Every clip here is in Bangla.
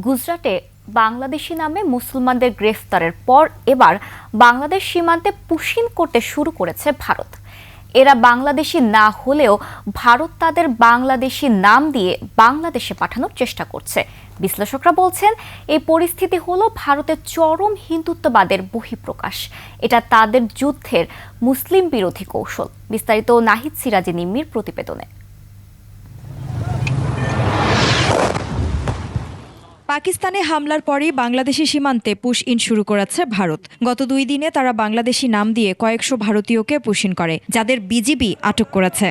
গুজরাটে বাংলাদেশি নামে মুসলমানদের গ্রেফতারের পর এবার বাংলাদেশ সীমান্তে পুশিং করতে শুরু করেছে ভারত। এরা বাংলাদেশি না হলেও ভারত তাদের বাংলাদেশি নাম দিয়ে বাংলাদেশে পাঠানোর চেষ্টা করছে। বিশ্লেষকরা বলছেন এই পরিস্থিতি হলো ভারতের চরম হিন্দুত্ববাদের বহিঃপ্রকাশ। এটা তাদের যুদ্ধের মুসলিম বিরোধী কৌশল। বিস্তারিত নাহিদ সিরাজি নিম্মির প্রতিবেদনে। পাকিস্তানে হামলার পরই বাংলাদেশি সীমান্তে পুশ ইন শুরু করেছে ভারত। গত 2 দিনে তারা বাংলাদেশি নাম দিয়ে কয়েকশো ভারতীয়কে পুশ ইন করে, যাদের বিজিবি আটক করেছে।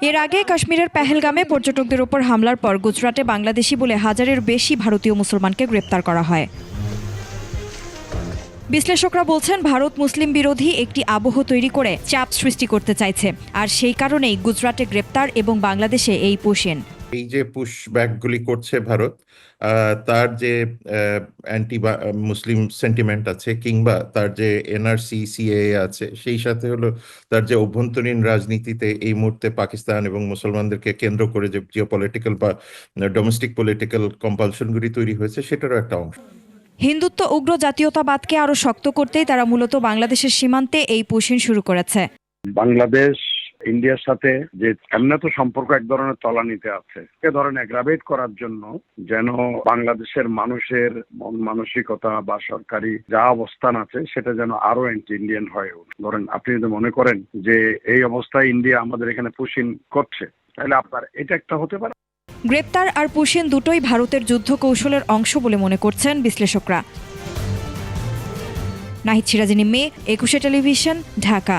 এর আগে কাশ্মীরের পেহেলগামে পর্যটকদের উপর হামলার পর গুজরাটে বাংলাদেশি বলে 1000-এর বেশি ভারতীয় মুসলমানকে গ্রেপ্তার করা হয়। বিশ্লেষকরা বলছেন ভারত মুসলিম বিরোধী একটি আবহ তৈরি করে চাপ সৃষ্টি করতে চাইছে, আর সেই কারণেই গুজরাটে গ্রেপ্তার এবং বাংলাদেশে এই পুশ ইন। এই যে পুশ ব্যাকগুলি করছে ভারত, তার যে অ্যান্টি মুসলিম সেন্টিমেন্ট আছে কিংবা তার যে এনআরসি সিএএ আছে, সেই সাথে হলো তার যে অভ্যন্তরীণ রাজনীতিতে এই মুহূর্তে পাকিস্তান এবং মুসলমানদেরকে কেন্দ্র করে যে জিওপলিটিক্যাল বা ডোমেস্টিক পলিটিক্যাল কম্পালশনগুলি তৈরি হয়েছে, সেটারও একটা অংশ। হিন্দুত্ব উগ্র জাতীয়তাবাদকে আরো শক্ত করতেই তারা মূলত বাংলাদেশের সীমান্তে এই পুশ ইন শুরু করেছে। বাংলাদেশ ইন্ডিয়ার সাথে যে এমনি তো সম্পর্ক এক ধরনের তলানিতে আছে, এ ধরনের অ্যাগ্রাভেট করার জন্য যেন বাংলাদেশের মানুষের মন মানসিকতা বা সরকারি যা অবস্থান আছে সেটা যেন আরো অ্যান্টি ইন্ডিয়ান হয়ে ওঠে। ধরেন আপনি যদি মনে করেন যে এই অবস্থায় ইন্ডিয়া আমাদের এখানে পুশিং করছে, তাহলে আপনার এটা একটা হতে পারে। গ্রেপ্তার আর পুশ ইন দুটোই ভারতের যুদ্ধ কৌশলের অংশ বলে মনে করছেন বিশ্লেষকরা। নাহিদ সিরাজি নিম্মি, 21 টেলিভিশন, ঢাকা।